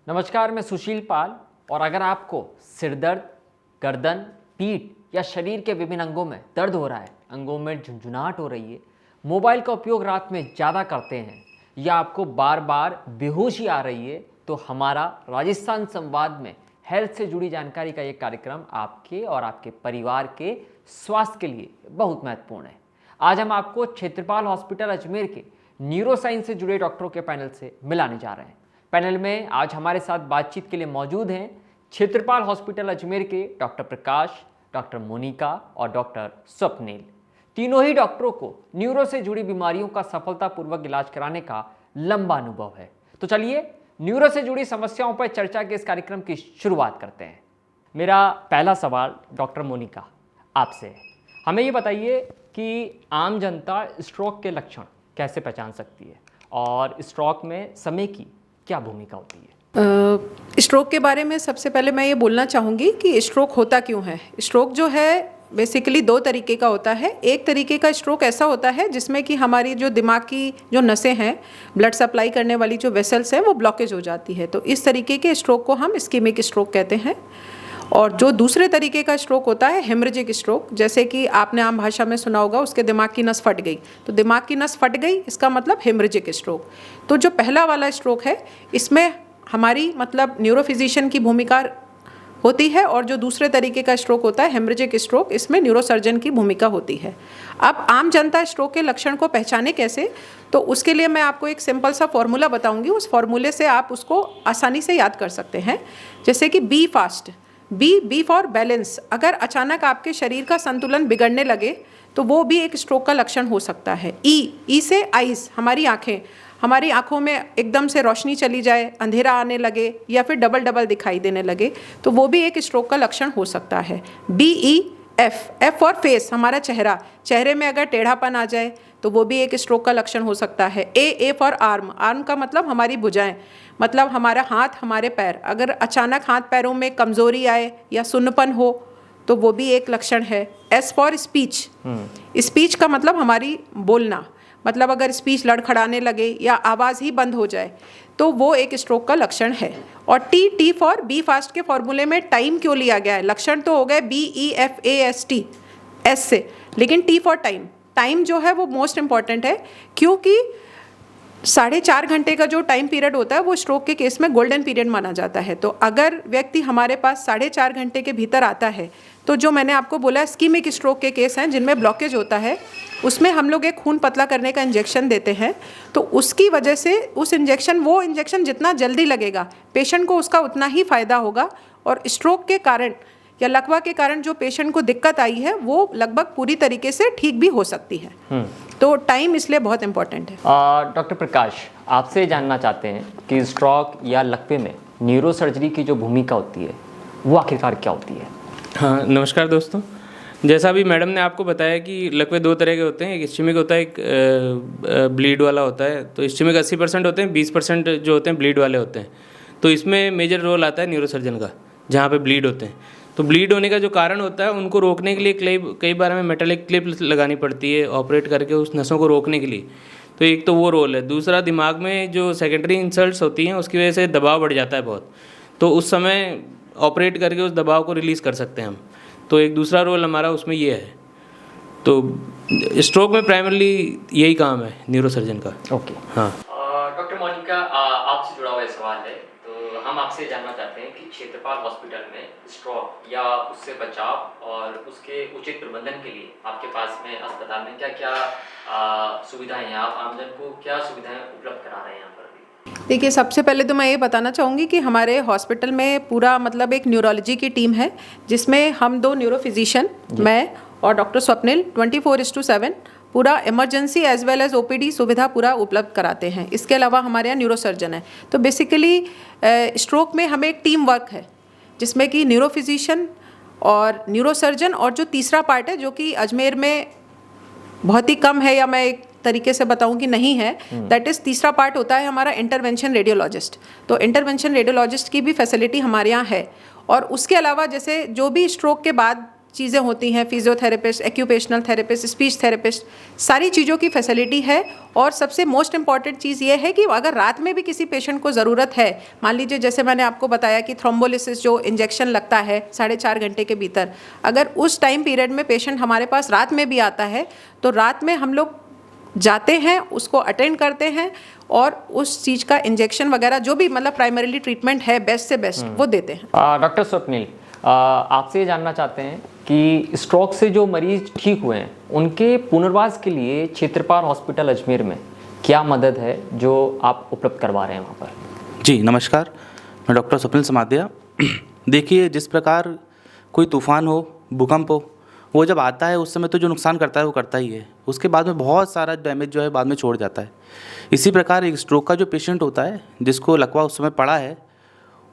नमस्कार, मैं सुशील पाल। और अगर आपको सिरदर्द, गर्दन, पीठ या शरीर के विभिन्न अंगों में दर्द हो रहा है, अंगों में झुंझुनाहट हो रही है, मोबाइल का उपयोग रात में ज़्यादा करते हैं या आपको बार बार बेहोशी आ रही है, तो हमारा राजस्थान संवाद में हेल्थ से जुड़ी जानकारी का ये कार्यक्रम आपके और आपके परिवार के स्वास्थ्य के लिए बहुत महत्वपूर्ण है। आज हम आपको क्षेत्रपाल हॉस्पिटल अजमेर के न्यूरोसाइंस से जुड़े डॉक्टरों के पैनल से मिलाने जा रहे हैं। पैनल में आज हमारे साथ बातचीत के लिए मौजूद हैं क्षेत्रपाल हॉस्पिटल अजमेर के डॉक्टर प्रकाश, डॉक्टर मोनिका और डॉक्टर स्वप्निल। तीनों ही डॉक्टरों को न्यूरो से जुड़ी बीमारियों का सफलतापूर्वक इलाज कराने का लंबा अनुभव है। तो चलिए न्यूरो से जुड़ी समस्याओं पर चर्चा के इस कार्यक्रम की शुरुआत करते हैं। मेरा पहला सवाल डॉक्टर मोनिका आपसे है। हमें ये बताइए कि आम जनता स्ट्रोक के लक्षण कैसे पहचान सकती है और स्ट्रोक में समय की क्या भूमिका होती है? स्ट्रोक के बारे में सबसे पहले मैं ये बोलना चाहूँगी कि स्ट्रोक होता क्यों है। स्ट्रोक जो है बेसिकली दो तरीके का होता है। एक तरीके का स्ट्रोक ऐसा होता है जिसमें कि हमारी जो दिमाग की जो नसें हैं, ब्लड सप्लाई करने वाली जो वेसल्स हैं, वो ब्लॉकेज हो जाती है। तो इस तरीके के स्ट्रोक को हम इस्कीमिक स्ट्रोक कहते हैं। और जो दूसरे तरीके का स्ट्रोक होता है हेमरेजिक स्ट्रोक, जैसे कि आपने आम भाषा में सुना होगा, उसके दिमाग की नस फट गई। तो दिमाग की नस फट गई, इसका मतलब हेमरेजिक स्ट्रोक। तो जो पहला वाला स्ट्रोक है, इसमें हमारी मतलब न्यूरोफिजिशियन की भूमिका होती है, और जो दूसरे तरीके का स्ट्रोक होता है हेमरेजिक स्ट्रोक, इसमें न्यूरोसर्जन की भूमिका होती है। अब आम जनता स्ट्रोक के लक्षण को पहचाने कैसे, तो उसके लिए मैं आपको एक सिंपल सा फॉर्मूला बताऊंगी। उस फॉर्मूले से आप उसको आसानी से याद कर सकते हैं। जैसे कि be fast, B for balance. अगर अचानक आपके शरीर का संतुलन बिगड़ने लगे तो वो भी एक स्ट्रोक का लक्षण हो सकता है। ई से आइज, हमारी आँखें, हमारी आँखों में एकदम से रोशनी चली जाए, अंधेरा आने लगे या फिर डबल डबल दिखाई देने लगे, तो वो भी एक स्ट्रोक का लक्षण हो सकता है। एफ फॉर फेस, हमारा चेहरा, चेहरे में अगर टेढ़ापन आ जाए तो वो भी एक स्ट्रोक का लक्षण हो सकता है। ए फॉर आर्म, आर्म का मतलब हमारी भुजाएं, मतलब हमारा हाथ, हमारे पैर, अगर अचानक हाथ पैरों में कमजोरी आए या सुन्नपन हो तो वो भी एक लक्षण है। एस फॉर स्पीच, स्पीच का मतलब हमारी बोलना, मतलब अगर स्पीच लड़खड़ाने लगे या आवाज़ ही बंद हो जाए तो वो एक स्ट्रोक का लक्षण है। और टी फॉर बी फास्ट के फॉर्मूले में टाइम क्यों लिया गया है? लक्षण तो हो गए BEFAST एस से, लेकिन टी फॉर टाइम, टाइम जो है वो मोस्ट इम्पॉर्टेंट है, क्योंकि 4.5 घंटे का जो टाइम पीरियड होता है वो स्ट्रोक के केस में गोल्डन पीरियड माना जाता है। तो अगर व्यक्ति हमारे पास 4.5 घंटे के भीतर आता है, तो जो मैंने आपको बोला इस्कीमिक स्ट्रोक के केस हैं जिनमें ब्लॉकेज होता है, उसमें हम लोग एक खून पतला करने का इंजेक्शन देते हैं। तो उसकी वजह से उस वो इंजेक्शन जितना जल्दी लगेगा पेशेंट को उसका उतना ही फ़ायदा होगा, और स्ट्रोक के कारण या लकवा के कारण जो पेशेंट को दिक्कत आई है वो लगभग पूरी तरीके से ठीक भी हो सकती है। तो टाइम इसलिए बहुत इम्पोर्टेंट है। डॉक्टर प्रकाश, आपसे जानना चाहते हैं कि स्ट्रोक या लकवे में न्यूरो सर्जरी की जो भूमिका होती है वो आखिरकार क्या होती है? हाँ, नमस्कार दोस्तों। जैसा अभी मैडम ने आपको बताया कि लकवे दो तरह के होते हैं, एक इस्चेमिक होता है, एक ब्लीड वाला होता है। तो इस्चेमिक 80% होते हैं, 20% जो होते हैं ब्लीड वाले होते हैं। तो इसमें मेजर रोल आता है न्यूरोसर्जन का, जहाँ पे ब्लीड होते हैं। तो ब्लीड होने का जो कारण होता है उनको रोकने के लिए कई बार हमें मेटालिक क्लिप लगानी पड़ती है ऑपरेट करके उस नसों को रोकने के लिए। तो एक तो वो रोल है। दूसरा, दिमाग में जो सेकेंडरी इंसल्ट्स होती हैं उसकी वजह से दबाव बढ़ जाता है बहुत, तो उस समय ऑपरेट करके उस दबाव को रिलीज़ कर सकते हैं हम। तो एक दूसरा रोल हमारा उसमें ये है। तो स्ट्रोक में प्राइमरली यही काम है न्यूरोसर्जन का। ओके, हाँ। डॉक्टर मोनिका, आपसे जुड़ा हुआ सवाल है। तो हम आपसे जानना चाहते हैं कि क्षेत्रपाल हॉस्पिटल में स्ट्रोक या उससे बचाव और उसके उचित प्रबंधन के लिए आपके पास में अस्पताल में क्या क्या सुविधाएं हैं? आप आमजन को क्या सुविधाएं उपलब्ध करा रहे हैं यहाँ पर? देखिए, सबसे पहले तो मैं ये बताना चाहूँगी कि हमारे हॉस्पिटल में पूरा मतलब एक न्यूरोलॉजी की टीम है, जिसमें हम 2 न्यूरोफिजिशियन, मैं और डॉक्टर स्वप्निल 24/7 पूरा emergency as well as OPD सुविधा पूरा उपलब्ध कराते हैं। इसके अलावा हमारे यहाँ न्यूरोसर्जन है। तो बेसिकली स्ट्रोक में हमें एक टीम वर्क है, जिसमें कि न्यूरोफिजिशियन और न्यूरोसर्जन, और जो तीसरा पार्ट है जो कि अजमेर में बहुत ही कम है, या मैं एक तरीके से बताऊं कि नहीं है, दैट इज़ तीसरा पार्ट होता है हमारा इंटरवेंशन रेडियोलॉजिस्ट। तो इंटरवेंशन रेडियोलॉजिस्ट की भी फैसिलिटी हमारे यहाँ है। और उसके अलावा जैसे जो भी स्ट्रोक के बाद चीज़ें होती हैं, physiotherapist, occupational therapist, speech therapist, सारी चीज़ों की फैसिलिटी है। और सबसे मोस्ट इम्पॉर्टेंट चीज़ ये है कि अगर रात में भी किसी पेशेंट को ज़रूरत है, मान लीजिए जैसे मैंने आपको बताया कि थ्रोम्बोलिसिस जो इंजेक्शन लगता है 4.5 घंटे के भीतर, अगर उस टाइम पीरियड में पेशेंट हमारे पास रात में भी आता है तो रात में हम लोग जाते हैं, उसको अटेंड करते हैं और उस चीज़ का इंजेक्शन वगैरह जो भी मतलब प्राइमरीली ट्रीटमेंट है बेस्ट से बेस्ट वो देते हैं। डॉक्टर स्वप्निल, आपसे ये जानना चाहते हैं कि स्ट्रोक से जो मरीज ठीक हुए हैं उनके पुनर्वास के लिए क्षेत्रपाल हॉस्पिटल अजमेर में क्या मदद है जो आप उपलब्ध करवा रहे हैं वहाँ पर? जी नमस्कार, मैं डॉक्टर स्वप्निल समाध्या। देखिए, जिस प्रकार कोई तूफ़ान हो, भूकंप हो, वो जब आता है उस समय तो जो नुकसान करता है वो करता ही है, उसके बाद में बहुत सारा डैमेज जो है बाद में छोड़ जाता है। इसी प्रकार एक स्ट्रोक का जो पेशेंट होता है जिसको लकवा उस समय पड़ा है,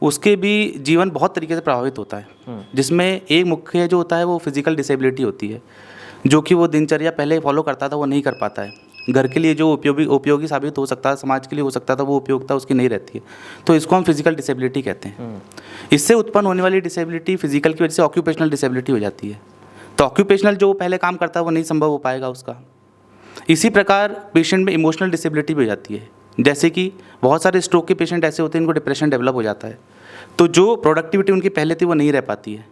उसके भी जीवन बहुत तरीके से प्रभावित होता है, जिसमें एक मुख्य जो होता है वो फिजिकल डिसेबिलिटी होती है, जो कि वो दिनचर्या पहले फॉलो करता था वो नहीं कर पाता है। घर के लिए जो उपयोगी साबित हो सकता है, समाज के लिए हो सकता था, वो उपयोगिता उसकी नहीं रहती है, तो इसको हम फिजिकल डिसेबिलिटी कहते हैं। इससे उत्पन्न होने वाली डिसेबिलिटी फिजिकल की वजह से ऑक्यूपेशनल डिसेबिलिटी हो जाती है। तो ऑक्यूपेशनल जो पहले काम करता है वो नहीं संभव हो पाएगा उसका। इसी प्रकार पेशेंट में इमोशनल डिसेबिलिटी भी हो जाती है, जैसे कि बहुत सारे स्ट्रोक के पेशेंट ऐसे होते हैं इनको डिप्रेशन डेवलप हो जाता है, तो जो प्रोडक्टिविटी उनकी पहले थी वो नहीं रह पाती है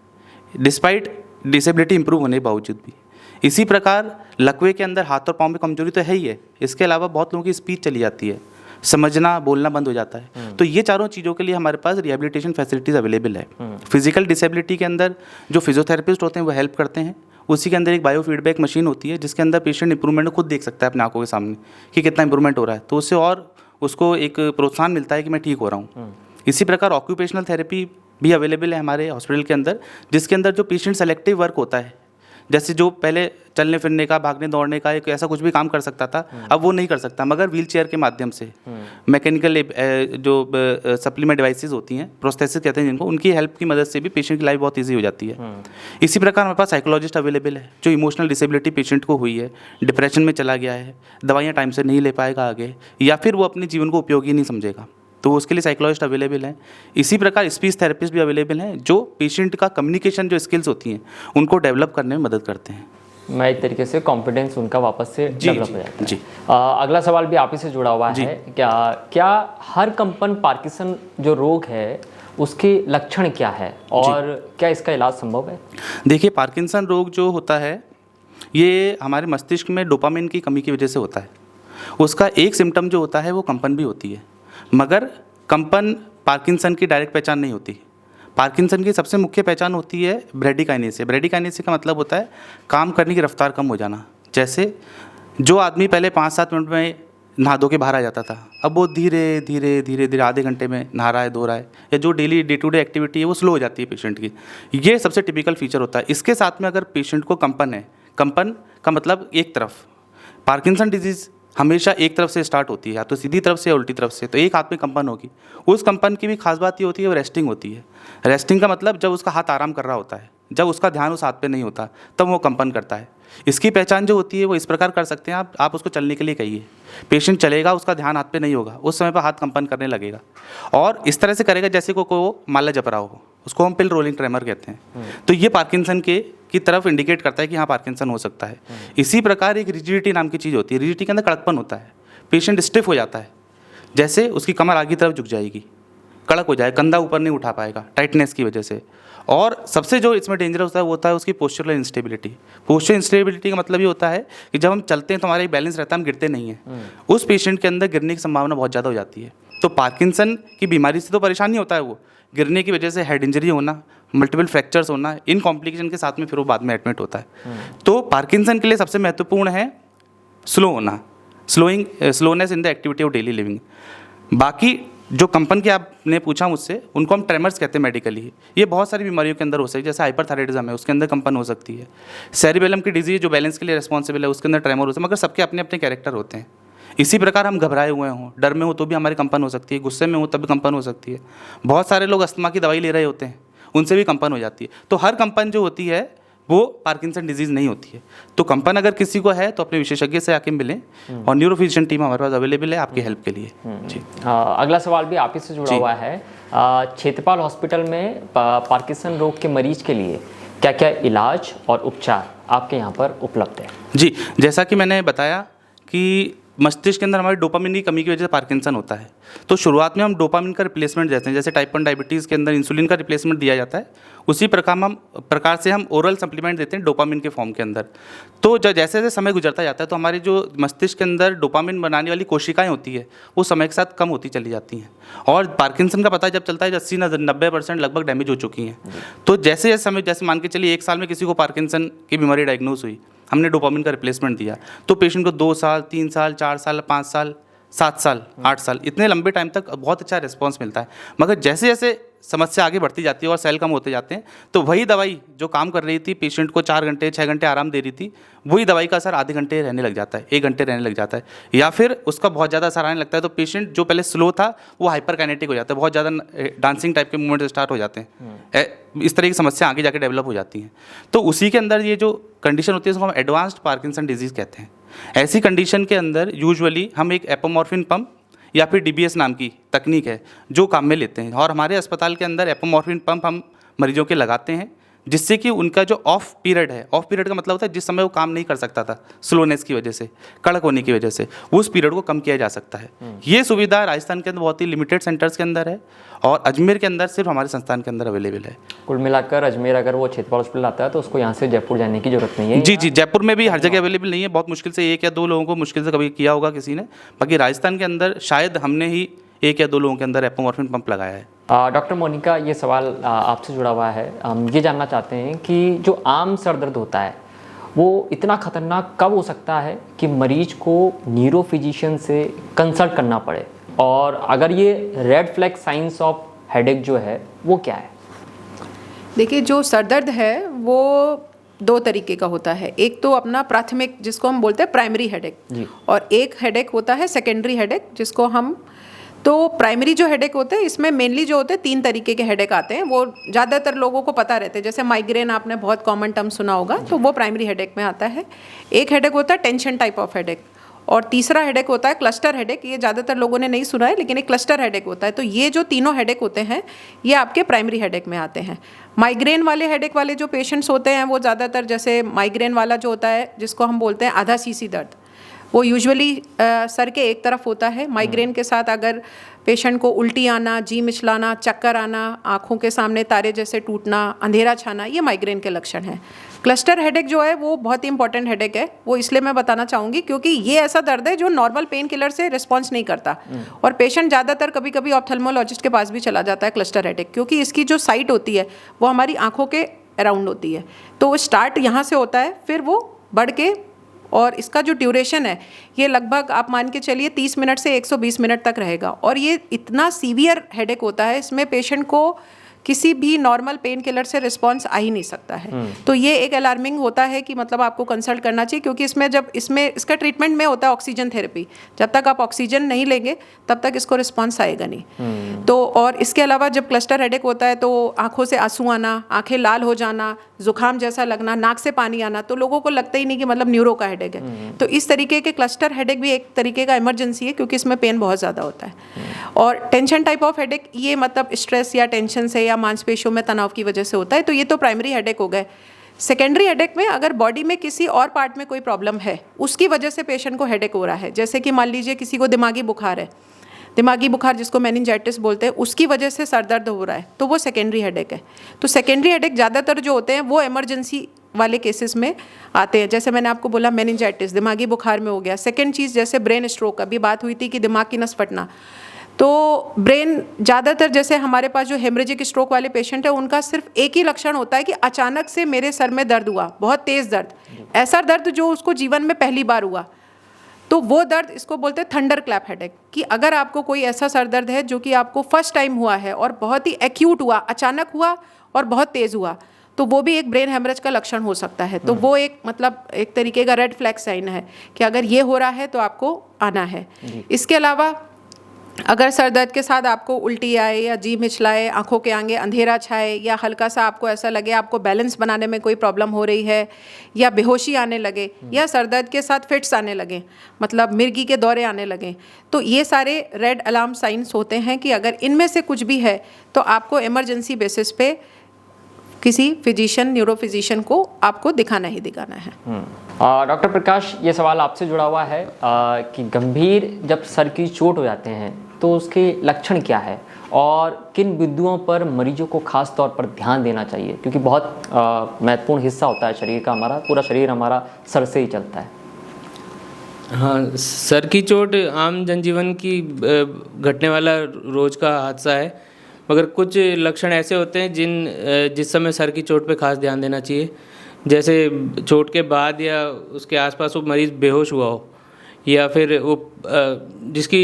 डिस्पाइट डिसेबिलिटी इंप्रूव होने के बावजूद भी। इसी प्रकार लकवे के अंदर हाथ और पाँव में कमजोरी तो है ही है, इसके अलावा बहुत लोगों की स्पीच चली जाती है, समझना बोलना बंद हो जाता है। तो ये चारों चीज़ों के लिए हमारे पास रिहैबिलिटेशन फैसिलिटीज़ अवेलेबल है। फिजिकल डिसेबिलिटी के अंदर जो फिजियोथेरेपिस्ट होते हैं वो हेल्प करते हैं। उसी के अंदर एक बायो फीडबैक मशीन होती है जिसके अंदर पेशेंट इंप्रूवमेंट खुद देख सकता है अपने आंखों के सामने कि कितना इंप्रूवमेंट हो रहा है, तो उससे और उसको एक प्रोत्साहन मिलता है कि मैं ठीक हो रहा हूँ। इसी प्रकार ऑक्यूपेशनल थेरेपी भी अवेलेबल है हमारे हॉस्पिटल के अंदर, जिसके अंदर जो पेशेंट सेलेक्टिव वर्क होता है, जैसे जो पहले चलने फिरने का, भागने दौड़ने का एक ऐसा कुछ भी काम कर सकता था, अब वो नहीं कर सकता, मगर व्हील चेयर के माध्यम से मैकेनिकल जो सप्लीमेंट डिवाइसेस होती हैं, प्रोस्थेसिस कहते हैं जिनको, उनकी हेल्प की मदद से भी पेशेंट की लाइफ बहुत ईजी हो जाती है। इसी प्रकार हमारे पास साइकोलॉजिस्ट अवेलेबल है, जो इमोशनल डिसेबिलिटी पेशेंट को हुई है, डिप्रेशन में चला गया है, दवाइयाँ टाइम से नहीं ले पाएगा आगे, या फिर वो अपने जीवन को उपयोगी नहीं समझेगा, तो उसके लिए साइकोलॉजिस्ट अवेलेबल हैं। इसी प्रकार स्पीच थेरेपिस्ट भी अवेलेबल हैं, जो पेशेंट का कम्युनिकेशन जो स्किल्स होती हैं उनको डेवलप करने में मदद करते हैं। मैं एक तरीके से कॉन्फिडेंस उनका वापस से डेवलप हो जाता है। जी। अगला सवाल भी आप ही से जुड़ा हुआ है, क्या हर कंपन पार्किंसन जो रोग है उसके लक्षण क्या है और क्या इसका इलाज संभव है? देखिए, पार्किंसन रोग जो होता है ये हमारे मस्तिष्क में डोपामिन की कमी की वजह से होता है। उसका एक सिम्टम जो होता है वो कंपन भी होती है, मगर कंपन पार्किंसन की डायरेक्ट पहचान नहीं होती। पार्किंसन की सबसे मुख्य पहचान होती है ब्रेडिकाइनेसिस। ब्रेडिकाइनेसिस का मतलब होता है काम करने की रफ्तार कम हो जाना। जैसे जो आदमी पहले 5-7 मिनट में नहा धो के बाहर आ जाता था, अब वो धीरे धीरे आधे घंटे में नहा रहा है, धो रहा है, या जो daily day to day activity है वो स्लो हो जाती है पेशेंट की। ये सबसे टिपिकल फीचर होता है। इसके साथ में अगर पेशेंट को कंपन है, कंपन का मतलब एक तरफ, पार्किंसन डिजीज़ हमेशा एक तरफ से स्टार्ट होती है, या तो सीधी तरफ से या उल्टी तरफ से, तो एक हाथ में कंपन होगी। उस कंपन की भी खास बात ये होती है वो रेस्टिंग होती है। रेस्टिंग का मतलब जब उसका हाथ आराम कर रहा होता है, जब उसका ध्यान उस हाथ पे नहीं होता, तब वो कंपन करता है। इसकी पहचान जो होती है वो इस प्रकार कर सकते हैं आप उसको चलने के लिए कहिए, पेशेंट चलेगा, उसका ध्यान हाथ पे नहीं होगा, उस समय पर हाथ कंपन करने लगेगा, और इस तरह से करेगा जैसे को माला जप रहा हो, उसको हम पिल रोलिंग ट्रेमर कहते हैं। तो ये पार्किंसन की तरफ इंडिकेट करता है कि हाँ पार्किंसन हो सकता है। इसी प्रकार एक रिजिडिटी नाम की चीज़ होती है। रिजिडिटी के अंदर कड़कपन होता है, पेशेंट स्टिफ हो जाता है, जैसे उसकी कमर आगे तरफ झुक जाएगी, कड़क हो जाए, कंधा ऊपर नहीं उठा पाएगा टाइटनेस की वजह से। और सबसे जो इसमें डेंजरस होता है वो होता है उसकी पोस्चरल इंस्टेबिलिटी। पोस्चर इंस्टेबिलिटी का मतलब ये होता है कि जब हम चलते हैं तो हमारा एक बैलेंस रहता है, हम गिरते नहीं हैं। उस पेशेंट के अंदर गिरने की संभावना बहुत ज़्यादा हो जाती है। तो पार्किंसन की बीमारी से तो परेशानी होता है, वो गिरने की वजह से हेड इंजरी होना, मल्टीपल फ्रैक्चर्स होना, इन कॉम्प्लिकेशन के साथ में फिर वो बाद में एडमिट होता है। तो पार्किंसन के लिए सबसे महत्वपूर्ण है स्लो होना, slowness in the activity of daily living. बाकी जो कंपन के आपने पूछा मुझसे, उनको हम ट्रेमर्स कहते हैं मेडिकली। ये बहुत सारी बीमारियों के अंदर हो सकती है, जैसे हाइपरथायराइडिज्म है, उसके अंदर कंपन हो सकती है। सेरिबेलम की डिजीज जो बैलेंस के लिए रिस्पॉन्सिबल है, उसके अंदर ट्रेमर हो सकता है, मगर सबके अपने अपने कैरेक्टर होते हैं। इसी प्रकार हम घबराए हुए हों, डर में हो तो भी हमारी कंपन हो सकती है, गुस्से में हो तब भी कंपन हो सकती है। बहुत सारे लोग अस्थमा की दवाई ले रहे होते हैं, उनसे भी कंपन हो जाती है। तो हर कंपन जो होती है वो पार्किंसन डिजीज़ नहीं होती है। तो कंपन अगर किसी को है तो अपने विशेषज्ञ से आके मिलें, और न्यूरोफिजिशियन टीम हमारे पास अवेलेबल है आपकी हेल्प के लिए। जी। अगला सवाल भी आप ही से जुड़ा हुआ है। क्षेत्रपाल हॉस्पिटल में पार्किंसन रोग के मरीज के लिए क्या क्या इलाज और उपचार आपके यहाँ पर उपलब्ध है? जी, जैसा कि मैंने बताया कि मस्तिष्क के अंदर हमारी डोपामिन की कमी की वजह से पार्किंसन होता है। तो शुरुआत में हम डोपामिन का रिप्लेसमेंट देते हैं, जैसे टाइप 1 डायबिटीज़ के अंदर इंसुलिन का रिप्लेसमेंट दिया जाता है, उसी प्रकार से हम ओरल सप्लीमेंट देते हैं डोपामिन के फॉर्म के अंदर। तो जैसे जैसे समय गुजरता जाता है तो हमारे जो मस्तिष्क के अंदर डोपामिन बनाने वाली कोशिकाएं होती है वो समय के साथ कम होती चली जाती हैं, और पार्किंसन का पता जब चलता है 80-90% लगभग डैमेज हो चुकी हैं। तो जैसे समय, जैसे मान के चलिए 1 साल में किसी को पार्किंसन की बीमारी डायग्नोस हुई, हमने डोपामिन का रिप्लेसमेंट दिया, तो पेशेंट को 2 साल, 3 साल, 4 साल, 5 साल, 7 साल, 8 साल, इतने लंबे टाइम तक बहुत अच्छा रिस्पॉन्स मिलता है। मगर जैसे जैसे समस्या आगे बढ़ती जाती है और सेल कम होते जाते हैं, तो वही दवाई जो काम कर रही थी, पेशेंट को 4 घंटे 6 घंटे आराम दे रही थी, वही दवाई का असर आधे घंटे रहने लग जाता है, 1 घंटे रहने लग जाता है, या फिर उसका बहुत ज़्यादा असर आने लगता है। तो पेशेंट जो पहले स्लो था वो हाइपरकाइनेटिक हो जाता है, बहुत ज़्यादा डांसिंग टाइप के मूवमेंट स्टार्ट हो जाते हैं। इस तरह की समस्या आगे जाके डेवलप हो जाती हैं। तो उसी के अंदर ये जो कंडीशन होती है उसको हम एडवांस्ड पार्किंसन डिजीज़ कहते हैं। ऐसी कंडीशन के अंदर यूजुअली हम एक एपोमॉर्फिन पंप या फिर DBS नाम की तकनीक है जो काम में लेते हैं, और हमारे अस्पताल के अंदर एपोमॉर्फिन पंप हम मरीजों के लगाते हैं, जिससे कि उनका जो ऑफ पीरियड है, ऑफ पीरियड का मतलब होता है जिस समय वो काम नहीं कर सकता था स्लोनेस की वजह से, कड़क होने की वजह से, उस पीरियड को कम किया जा सकता है। ये सुविधा राजस्थान के अंदर बहुत ही लिमिटेड सेंटर्स के अंदर है, और अजमेर के अंदर सिर्फ हमारे संस्थान के अंदर अवेलेबल है। कुल मिलाकर अजमेर अगर वो क्षेत्रपाल हॉस्पिटल आता है तो उसको यहाँ से जयपुर जाने की जरूरत नहीं है। जी, जयपुर में भी हर जगह अवेलेबल नहीं है, बहुत मुश्किल से 1 या 2 लोगों को मुश्किल से कभी किया होगा किसी ने, बाकी राजस्थान के अंदर शायद हमने ही 1 या 2 लोगों के अंदर एपोमॉर्फिन पंप लगाया है। डॉक्टर मोनिका, ये सवाल आपसे जुड़ा हुआ है। हम ये जानना चाहते हैं कि जो आम सर दर्द होता है वो इतना खतरनाक कब हो सकता है कि मरीज को न्यूरो फिजिशियन से कंसल्ट करना पड़े, और अगर ये red flag science of headache जो है वो क्या है? देखिए, जो सर दर्द है वो 2 तरीके का होता है। एक तो अपना प्राथमिक जिसको हम बोलते हैं प्राइमरी हेडेक, और एक हेडेक होता है सेकेंडरी हेडेक जिसको हम, तो प्राइमरी जो हेडेक होते हैं इसमें मेनली जो होते हैं 3 तरीके के हेडेक आते हैं, वो ज़्यादातर लोगों को पता रहते हैं। जैसे माइग्रेन आपने बहुत कॉमन टर्म सुना होगा, तो वो प्राइमरी हेडेक में आता है। एक हेडेक होता है टेंशन टाइप ऑफ हेडेक, और तीसरा हेडेक होता है क्लस्टर हेडेक। ये ज़्यादातर लोगों ने नहीं सुना है, लेकिन एक क्लस्टर हेडेक होता है। तो ये जो तीनों हेडेक होते हैं ये आपके प्राइमरी हेडेक में आते हैं। माइग्रेन वाले हेडेक वाले जो पेशेंट्स होते हैं वो ज़्यादातर, जैसे माइग्रेन वाला जो होता है जिसको हम बोलते हैं आधा सीसी दर्द, वो यूजुअली सर के एक तरफ होता है। माइग्रेन के साथ अगर पेशेंट को उल्टी आना, जी मिचलाना, चक्कर आना, आँखों के सामने तारे जैसे टूटना, अंधेरा छाना, ये माइग्रेन के लक्षण हैं। क्लस्टर हेडेक जो है वो बहुत ही इंपॉर्टेंट हेडेक है, वो इसलिए मैं बताना चाहूँगी क्योंकि ये ऐसा दर्द है जो नॉर्मल पेन किलर से रिस्पॉन्स नहीं करता, और पेशेंट ज़्यादातर कभी कभी ऑप्थेल्मोलॉजिस्ट के पास भी चला जाता है क्लस्टर हेडेक, क्योंकि इसकी जो साइट होती है वो हमारी आँखों के अराउंड होती है। तो वो स्टार्ट यहाँ से होता है, फिर वो बढ़ के, और इसका जो ड्यूरेशन है ये लगभग आप मान के चलिए 30 मिनट से 120 मिनट तक रहेगा, और ये इतना सीवियर हेडेक होता है, इसमें पेशेंट को किसी भी नॉर्मल पेन किलर से रिस्पॉन्स आ ही नहीं सकता है। तो ये एक अलार्मिंग होता है कि मतलब आपको कंसल्ट करना चाहिए, क्योंकि इसमें इसका ट्रीटमेंट में होता है ऑक्सीजन थेरेपी। जब तक आप ऑक्सीजन नहीं लेंगे तब तक इसको रिस्पॉन्स आएगा नहीं। तो और इसके अलावा जब क्लस्टर हेडेक होता है तो आंखों से आंसू आना, आंखें लाल हो जाना, जुकाम जैसा लगना, नाक से पानी आना, तो लोगों को लगता ही नहीं कि मतलब न्यूरो का हेडेक है। तो इस तरीके के क्लस्टर हेडेक भी एक तरीके का इमरजेंसी है, क्योंकि इसमें पेन बहुत ज़्यादा होता है। और टेंशन टाइप ऑफ हेडेक, ये मतलब स्ट्रेस या टेंशन से या मांसपेशियों में तनाव की वजह से होता है। तो ये तो प्राइमरी हेडेक हो गए। सेकेंडरी हेडेक में अगर बॉडी में किसी और पार्ट में कोई प्रॉब्लम है, उसकी वजह से पेशेंट को हेडेक हो रहा है, जैसे कि मान लीजिए किसी को दिमागी बुखार है, दिमागी बुखार जिसको मेनिंजाइटिस बोलते हैं, उसकी वजह से सर दर्द हो रहा है, तो वो सेकेंडरी हेडेक है। तो सेकेंडरी हेडेक ज़्यादातर जो होते हैं वो इमरजेंसी वाले केसेस में आते हैं। जैसे मैंने आपको बोला मेनिंजाइटिस दिमागी बुखार में हो गया। सेकेंड चीज़ जैसे ब्रेन स्ट्रोक, अभी बात हुई थी कि दिमाग की नस फटना, तो ब्रेन ज़्यादातर जैसे हमारे पास जो हेमरेजिक स्ट्रोक वाले पेशेंट है, उनका सिर्फ एक ही लक्षण होता है कि अचानक से मेरे सर में दर्द हुआ, बहुत तेज़ दर्द, ऐसा दर्द जो उसको जीवन में पहली बार हुआ। तो वो दर्द, इसको बोलते हैं थंडर क्लैप हेडेक, कि अगर आपको कोई ऐसा सर दर्द है जो कि आपको फर्स्ट टाइम हुआ है और बहुत ही एक्यूट हुआ, अचानक हुआ और बहुत तेज़ हुआ, तो वो भी एक ब्रेन हेमरेज का लक्षण हो सकता है। तो वो एक मतलब एक तरीके का रेड फ्लैग साइन है कि अगर ये हो रहा है तो आपको आना है। इसके अलावा अगर सर दर्द के साथ आपको उल्टी आए या जी मिचलाए, आंखों के आगे अंधेरा छाए, या हल्का सा आपको ऐसा लगे आपको बैलेंस बनाने में कोई प्रॉब्लम हो रही है, या बेहोशी आने लगे, या सर दर्द के साथ फिट्स आने लगे, मतलब मिर्गी के दौरे आने लगे, तो ये सारे रेड अलार्म साइंस होते हैं कि अगर इनमें से कुछ भी है तो आपको इमरजेंसी बेसिस पे किसी फिजिशियन, न्यूरो फिजिशियन को आपको दिखाना ही दिखाना है। डॉक्टर प्रकाश, ये सवाल आपसे जुड़ा हुआ है कि गंभीर जब सर की चोट हो जाते हैं तो उसके लक्षण क्या है और किन बिंदुओं पर मरीजों को खास तौर पर ध्यान देना चाहिए, क्योंकि बहुत महत्वपूर्ण हिस्सा होता है शरीर का, हमारा पूरा शरीर हमारा सर से ही चलता है। हाँ, सर की चोट आम जनजीवन की घटने वाला रोज़ का हादसा है, मगर कुछ लक्षण ऐसे होते हैं जिस समय सर की चोट पे खास ध्यान देना चाहिए। जैसे चोट के बाद या उसके आसपास वो मरीज़ बेहोश हुआ हो, या फिर वो जिसकी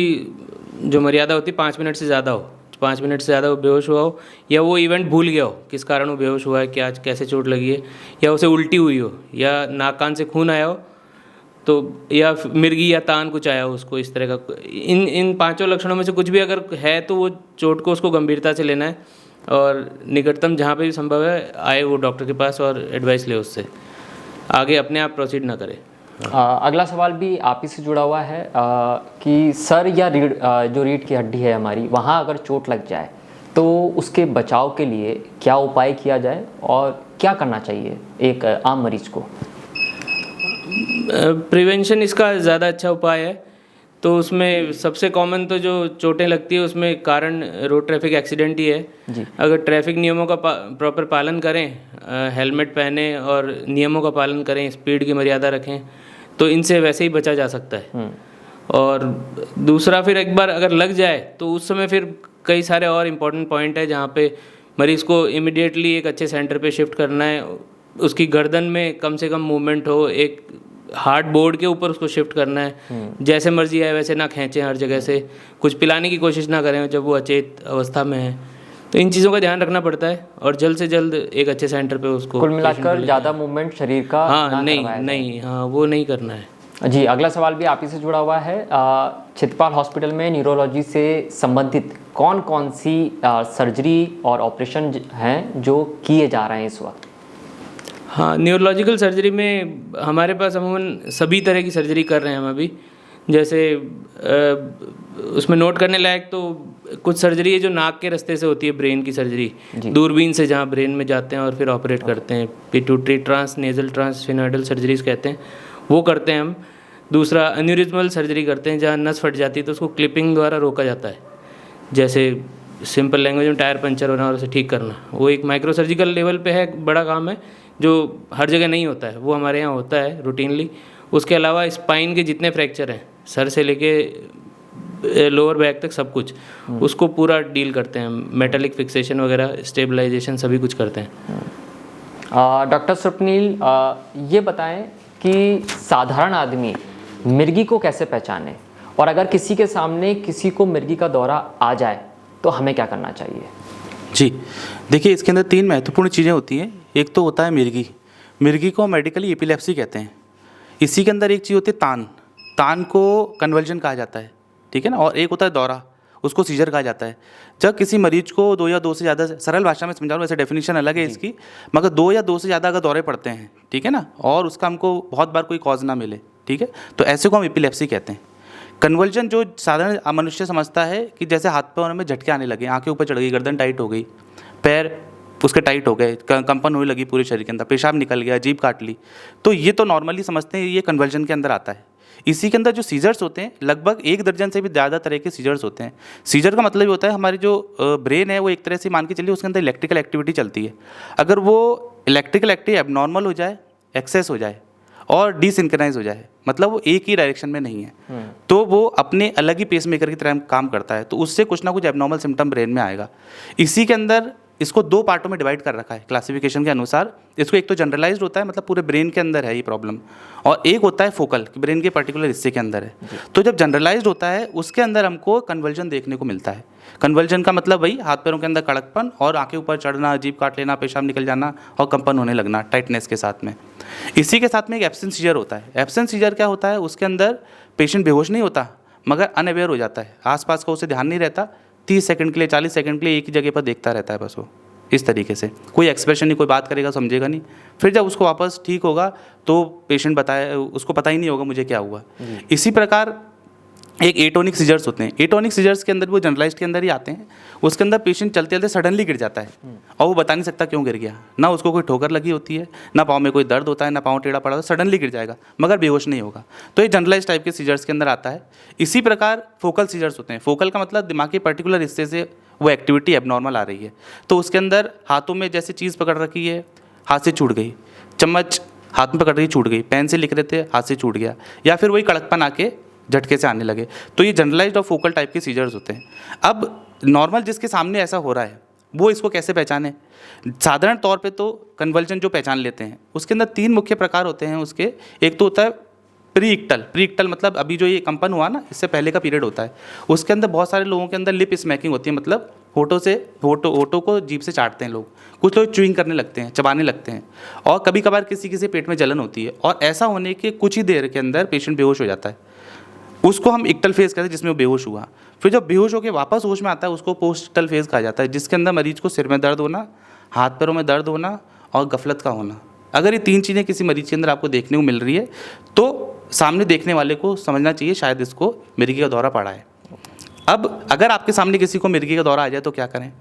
जो मर्यादा होती है 5 मिनट से ज़्यादा हो, 5 मिनट से ज़्यादा वो बेहोश हुआ हो, या वो इवेंट भूल गया हो किस कारण वो बेहोश हुआ है, क्या कैसे चोट लगी है, या उसे उल्टी हुई हो, या नाक कान से खून आया हो, तो या मिर्गी या तान कुछ आया हो उसको, इस तरह का इन 5 लक्षणों में से कुछ भी अगर है तो वो चोट को उसको गंभीरता से लेना है और निकटतम जहाँ पे भी संभव है आए वो डॉक्टर के पास और एडवाइस ले उससे, आगे अपने आप प्रोसीड ना करे। अगला सवाल भी आप ही से जुड़ा हुआ है कि सर या रीढ़, जो रीढ़ की हड्डी है हमारी, वहाँ अगर चोट लग जाए तो उसके बचाव के लिए क्या उपाय किया जाए और क्या करना चाहिए एक आम मरीज को? प्रिवेंशन इसका ज़्यादा अच्छा उपाय है। तो उसमें सबसे कॉमन तो जो चोटें लगती है उसमें कारण रोड ट्रैफिक एक्सीडेंट ही है जी। अगर ट्रैफिक नियमों का प्रॉपर पालन करें, हेलमेट पहने और नियमों का पालन करें, स्पीड की मर्यादा रखें, तो इनसे वैसे ही बचा जा सकता है। और दूसरा, फिर एक बार अगर लग जाए तो उस समय फिर कई सारे और इम्पोर्टेंट पॉइंट है जहाँ पे मरीज़ को इमिडिएटली एक अच्छे सेंटर पे शिफ्ट करना है, उसकी गर्दन में कम से कम मूवमेंट हो, एक हार्ड बोर्ड के ऊपर उसको शिफ्ट करना है, जैसे मर्जी है वैसे ना खींचें हर जगह से, कुछ पिलाने की कोशिश ना करें जब वो अचेत अवस्था में है। तो इन चीज़ों का ध्यान रखना पड़ता है और जल्द से जल्द एक अच्छे सेंटर पे उसको, कुल मिलाकर ज़्यादा मूवमेंट शरीर का हाँ नहीं हाँ वो नहीं करना है। जी, अगला सवाल भी आप ही से जुड़ा हुआ है। चितपाल हॉस्पिटल में न्यूरोलॉजी से संबंधित कौन कौन सी सर्जरी और ऑपरेशन हैं जो किए जा रहे हैं इस वक्त? हाँ, न्यूरोलॉजिकल सर्जरी में हमारे पास अमूमन सभी तरह की सर्जरी कर रहे हैं हम अभी। जैसे उसमें नोट करने लायक तो कुछ सर्जरी है जो नाक के रास्ते से होती है, ब्रेन की सर्जरी, दूरबीन से जहाँ ब्रेन में जाते हैं और फिर ऑपरेट करते हैं, पिट्यूटरी ट्रांस नेजल ट्रांसफिनोइडल सर्जरीज कहते हैं, वो करते हैं हम। दूसरा एन्यूरिज्मल सर्जरी करते हैं जहाँ नस फट जाती है तो उसको क्लिपिंग द्वारा रोका जाता है, जैसे सिंपल लैंग्वेज में टायर पंचर होना और उसे ठीक करना। वो एक माइक्रो सर्जिकल लेवल पे है, बड़ा काम है जो हर जगह नहीं होता है, वो हमारे यहाँ होता है रूटीनली। उसके अलावा स्पाइन के जितने फ्रैक्चर हैं, सर से लेके लोअर बैक तक सब कुछ, उसको पूरा डील करते हैं। मेटालिक फिक्सेशन वगैरह, स्टेबलाइजेशन सभी कुछ करते हैं। डॉक्टर स्वप्निल, ये बताएं कि साधारण आदमी मिर्गी को कैसे पहचाने, और अगर किसी के सामने किसी को मिर्गी का दौरा आ जाए तो हमें क्या करना चाहिए? जी देखिए, इसके अंदर 3 महत्वपूर्ण चीज़ें होती हैं। एक तो होता है मिर्गी को मेडिकली एपिलेप्सी कहते हैं। इसी के अंदर एक चीज़ होती है तान को कन्वर्जन कहा जाता है, ठीक है ना। और एक होता है दौरा, उसको सीजर कहा जाता है। जब किसी मरीज को 2 या 2 से ज़्यादा, सरल भाषा में समझा रहा हूँ, वैसे डेफिनेशन अलग है इसकी, मगर 2 या 2 से ज़्यादा अगर दौरे पड़ते हैं, ठीक है ना, और उसका हमको बहुत बार कोई कॉज ना मिले, ठीक है, तो ऐसे को हम एपिलेप्सी कहते हैं। कन्वर्जन जो साधारण मनुष्य समझता है कि जैसे हाथ पैरों में झटके आने लगे, आंखें ऊपर चढ़ गई, गर्दन टाइट हो गई, पैर उसके टाइट हो गए, कंपन होने लगी पूरे शरीर के अंदर, पेशाब निकल गया, जीभ काट ली, तो ये तो नॉर्मली समझते हैं ये कन्वर्जन के अंदर आता है। इसी के अंदर जो सीजर्स होते हैं, लगभग 1 दर्जन से भी ज़्यादा तरह के सीजर्स होते हैं। सीजर का मतलब ये होता है हमारी जो ब्रेन है वो एक तरह से मान के चलिए उसके अंदर इलेक्ट्रिकल एक्टिविटी चलती है। अगर वो इलेक्ट्रिकल एक्टिविटी एबनॉर्मल हो जाए, एक्सेस हो जाए और डिसिंक्रोनाइज हो जाए, मतलब वो एक ही डायरेक्शन में नहीं है, तो वो अपने अलग ही पेस मेकर की तरह काम करता है, तो उससे कुछ ना कुछ एबनॉर्मल सिम्टम ब्रेन में आएगा। इसी के अंदर इसको 2 पार्टों में डिवाइड कर रखा है क्लासिफिकेशन के अनुसार। इसको एक तो जनरलाइज्ड होता है, मतलब पूरे ब्रेन के अंदर है ये प्रॉब्लम, और एक होता है फोकल, कि ब्रेन के पर्टिकुलर हिस्से के अंदर है। तो जब जनरलाइज्ड होता है उसके अंदर हमको कन्वर्जन देखने को मिलता है। कन्वर्जन का मतलब वही हाथ पैरों के अंदर कड़कपन और आंखें ऊपर चढ़ना, जीभ काट लेना, पेशाब निकल जाना और कंपन होने लगना टाइटनेस के साथ में। इसी के साथ में एक एब्सेंट सीजर होता है। एब्सेंट सीजर क्या होता है, उसके अंदर पेशेंट बेहोश नहीं होता मगर अनअवेयर हो जाता है, आसपास का उसे ध्यान नहीं रहता, 30 सेकंड के लिए 40 सेकंड के लिए एक ही जगह पर देखता रहता है बस वो, इस तरीके से कोई एक्सप्रेशन नहीं, कोई बात करेगा समझेगा नहीं। फिर जब उसको वापस ठीक होगा तो पेशेंट उसको पता ही नहीं होगा मुझे क्या हुआ। इसी प्रकार एक एटोनिक सीजर्स होते हैं। एटोनिक सीजर्स के अंदर वो जनरलाइज्ड के अंदर ही आते हैं। उसके अंदर पेशेंट चलते चलते सडनली गिर जाता है और वो बता नहीं सकता क्यों गिर गया, ना उसको कोई ठोकर लगी होती है, ना पाँव में कोई दर्द होता है, ना पाँव टेढ़ा पड़ा होता है, सडनली गिर जाएगा मगर बेहोश नहीं होगा। तो ये जनरलाइज टाइप के सीजर्स के अंदर आता है। इसी प्रकार फोकल सीजर्स होते हैं। फोकल का मतलब दिमाग के पर्टिकुलर हिस्से से वो एक्टिविटी एबनॉर्मल आ रही है, तो उसके अंदर हाथों में जैसे चीज़ पकड़ रखी है, हाथ से छूट गई, चम्मच हाथ में पकड़ रही छूट गई, पेन से लिख रहे थे हाथ से छूट गया, या फिर वही कड़कपन आके झटके से आने लगे, तो ये जनरलाइज्ड और फोकल टाइप के सीजर्स होते हैं। अब नॉर्मल जिसके सामने ऐसा हो रहा है वो इसको कैसे पहचाने? साधारण तौर पे तो कन्वल्जन जो पहचान लेते हैं उसके अंदर 3 मुख्य प्रकार होते हैं उसके। एक तो होता है प्री इक्टल मतलब अभी जो ये कंपन हुआ ना, इससे पहले का पीरियड होता है। उसके अंदर बहुत सारे लोगों के अंदर लिप स्मैकिंग होती है, मतलब होठों को जीभ से चाटते हैं लोग। कुछ लोग च्यूइंग करने लगते हैं, चबाने लगते हैं, और कभी कभार किसी किसी पेट में जलन होती है, और ऐसा होने के कुछ ही देर के अंदर पेशेंट बेहोश हो जाता है। उसको हम इक्टल फेज कहते हैं, जिसमें वो बेहोश हुआ। फिर जब बेहोश होकर वापस होश में आता है उसको पोस्ट इक्टल फेज कहा जाता है, जिसके अंदर मरीज को सिर में दर्द होना, हाथ पैरों में दर्द होना और गफलत का होना। अगर ये 3 चीज़ें किसी मरीज के अंदर आपको देखने को मिल रही है तो सामने देखने वाले को समझना चाहिए शायद इसको मिर्गी का दौरा पड़ा है। अब अगर आपके सामने किसी को मिर्गी का दौरा आ जाए तो क्या करें?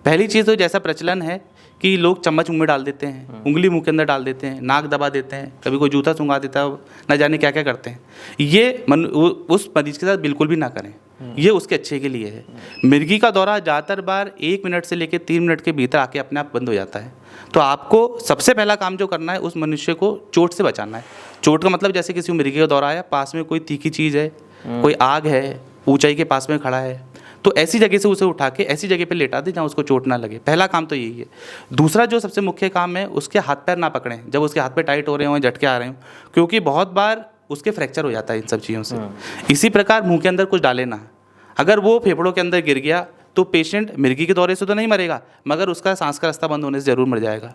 पहली चीज़ तो जैसा प्रचलन है कि लोग चम्मच मुंह में डाल देते हैं, उंगली मुंह के अंदर डाल देते हैं, नाक दबा देते हैं, कभी कोई जूता सूंघा देता है, न जाने क्या क्या करते हैं। ये उस मरीज के साथ बिल्कुल भी ना करें, ये उसके अच्छे के लिए है। मिर्गी का दौरा ज़्यादातर बार 1 मिनट से लेकर 3 मिनट के भीतर आके अपने आप बंद हो जाता है। तो आपको सबसे पहला काम जो करना है उस मनुष्य को चोट से बचाना है। चोट का मतलब जैसे किसी को मिर्गी का दौरा आया, पास में कोई तीखी चीज़ है, कोई आग है, ऊंचाई के पास में खड़ा है, तो ऐसी जगह से उसे उठा के ऐसी जगह पे लेटा दे जहाँ उसको चोट ना लगे। पहला काम तो यही है। दूसरा जो सबसे मुख्य काम है, उसके हाथ पैर ना पकड़ें जब उसके हाथ पे टाइट हो रहे हों, झटके आ रहे हों, क्योंकि बहुत बार उसके फ्रैक्चर हो जाता है इन सब चीज़ों से। इसी प्रकार मुंह के अंदर कुछ डाले ना। अगर वो फेफड़ों के अंदर गिर गया तो पेशेंट मिर्गी के दौरे से तो नहीं मरेगा, मगर उसका सांस का रास्ता बंद होने से ज़रूर मर जाएगा।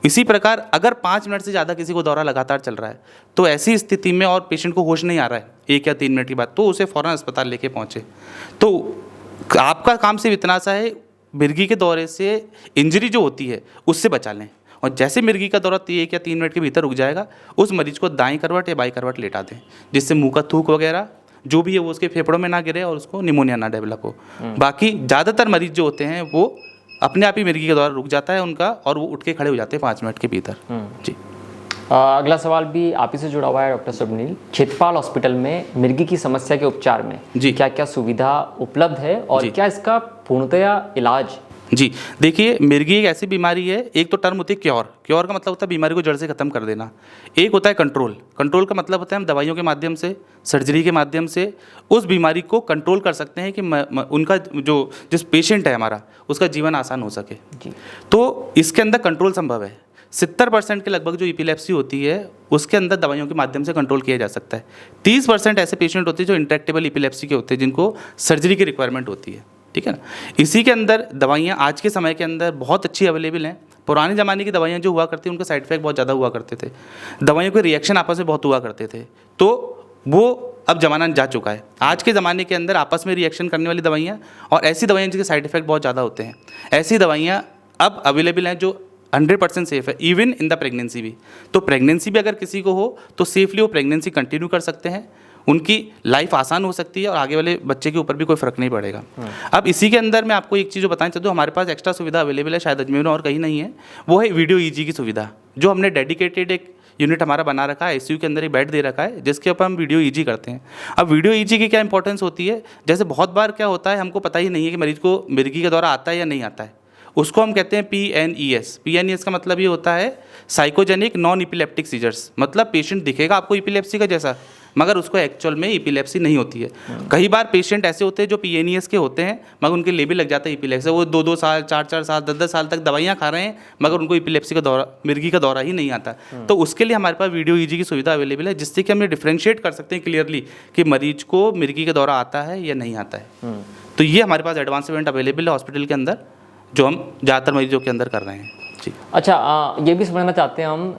इसी प्रकार अगर 5 मिनट से ज़्यादा किसी को दौरा लगातार चल रहा है तो ऐसी स्थिति में और पेशेंट को होश नहीं आ रहा है 1 या 3 मिनट के बाद, तो उसे फ़ौरन अस्पताल लेके पहुँचे। तो आपका काम सिर्फ इतना सा है, मिर्गी के दौरे से इंजरी जो होती है उससे बचा लें, और जैसे मिर्गी का दौरा 1 या 3 मिनट के भीतर रुक जाएगा उस मरीज को दाईं करवट या बाईं करवट लेटा दें, जिससे मुंह का थूक वगैरह जो भी है वो उसके फेफड़ों में ना गिरे और उसको निमोनिया ना डेवलप हो। बाकी ज़्यादातर मरीज जो होते हैं वो अपने आप ही मिर्गी का दौरा रुक जाता है उनका, और वो उठ के खड़े हो जाते हैं 5 मिनट के भीतर। जी। अगला सवाल भी आप ही से जुड़ा हुआ है डॉक्टर सुब्रनील। क्षेत्रपाल हॉस्पिटल में मिर्गी की समस्या के उपचार में जी क्या क्या सुविधा उपलब्ध है और क्या इसका पूर्णतया इलाज? जी देखिए, मिर्गी एक ऐसी बीमारी है, एक तो टर्म होती है क्योर का मतलब होता है बीमारी को जड़ से ख़त्म कर देना। एक होता है कंट्रोल का मतलब होता है हम दवाइयों के माध्यम से, सर्जरी के माध्यम से उस बीमारी को कंट्रोल कर सकते हैं कि उनका जिस पेशेंट है हमारा उसका जीवन आसान हो सके जी। तो इसके अंदर कंट्रोल संभव है। 70% के लगभग जो इपिलेप्सी होती है उसके अंदर दवाइयों के माध्यम से कंट्रोल किया जा सकता है। 30% ऐसे पेशेंट होते हैं जो इंट्रैक्टेबल इपिलेप्सी के होते हैं, जिनको सर्जरी की रिक्वायरमेंट होती है, ठीक है ना। इसी के अंदर दवाइयाँ आज के समय के अंदर बहुत अच्छी अवेलेबल हैं। पुराने ज़माने की दवाइयाँ जो हुआ करती उनके साइड इफेक्ट बहुत ज़्यादा हुआ करते थे, दवाइयों के रिएक्शन आपस में बहुत हुआ करते थे, तो वो अब ज़माना जा चुका है। आज के ज़माने के अंदर आपस में रिएक्शन करने वाली दवाइयाँ और ऐसी दवाइयाँ जिनके साइड इफेक्ट बहुत ज़्यादा होते हैं, ऐसी दवाइयाँ अब अवेलेबल हैं जो 100% सेफ़ है, इवन इन द प्रेगनेंसी भी। तो प्रेगनेंसी भी अगर किसी को हो तो सेफली वो प्रेगनेंसी कंटिन्यू कर सकते हैं, उनकी लाइफ आसान हो सकती है और आगे वाले बच्चे के ऊपर भी कोई फ़र्क नहीं पड़ेगा। अब इसी के अंदर मैं आपको एक चीज़ जो बताना चाहता हूँ, हमारे पास एक्स्ट्रा सुविधा अवेलेबल है, शायद अजमेर में और कहीं नहीं है, वो है वीडियो ईजी की सुविधा, जो हमने डेडिकेटेड एक यूनिट हमारा बना रखा है, ICU के अंदर एक बेड दे रखा है जिसके ऊपर हम वीडियो ईजी करते हैं। अब वीडियो ईजी की क्या इंपॉर्टेंस होती है, जैसे बहुत बार क्या होता है हमको पता ही नहीं है कि मरीज को मिर्गी का दौरा आता है या नहीं आता है, उसको हम कहते हैं PNES का मतलब ये होता है साइकोजेनिक नॉन इपिलेप्टिक सीजर्स, मतलब पेशेंट दिखेगा आपको इपिलेप्सी का जैसा मगर उसको एक्चुअल में इपिलेप्सी नहीं होती है। कई बार पेशेंट ऐसे होते हैं जो PNES के होते हैं मगर उनके लेबल लग जाता है इपिलेप्सी, वो 2-2 साल 4-4 साल 10-10 साल तक दवाइयाँ खा रहे हैं मगर उनको इपिलेप्सी का दौरा, मिर्गी का दौरा ही नहीं आता। तो उसके लिए हमारे पास वीडियो ईजी की सुविधा अवेलेबल है, जिससे कि हम ये डिफ्रेंशिएट कर सकते हैं क्लियरली कि मरीज को मिर्गी का दौरा आता है या नहीं आता है। तो ये हमारे पास एडवांस इवेंट अवेलेबल है हॉस्पिटल के अंदर, जो हम ज़्यादातर मरीजों के अंदर कर रहे हैं। जी। अच्छा, ये भी समझना चाहते हैं हम,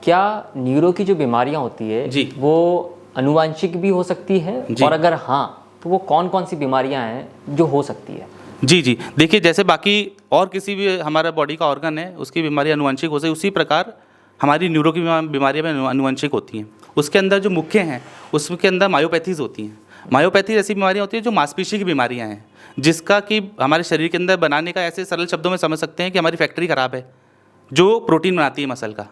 क्या न्यूरो की जो बीमारियां होती है जी, वो अनुवांशिक भी हो सकती है, और अगर हाँ तो वो कौन कौन सी बीमारियां हैं जो हो सकती है? जी देखिए, जैसे बाकी और किसी भी हमारा बॉडी का ऑर्गन है उसकी बीमारी अनुवांशिक हो सकती है, उसी प्रकार हमारी न्यूरो की बीमारियाँ भी अनुवांशिक होती हैं। उसके अंदर जो मुख्य हैं उसके अंदर मायोपैथीज़ होती हैं। मायोपैथी ऐसी बीमारियाँ होती है जो मांसपेशी की बीमारियाँ हैं, जिसका कि हमारे शरीर के अंदर बनाने का ऐसे सरल शब्दों में समझ सकते हैं कि हमारी फैक्ट्री ख़राब है जो प्रोटीन बनाती है मसल का।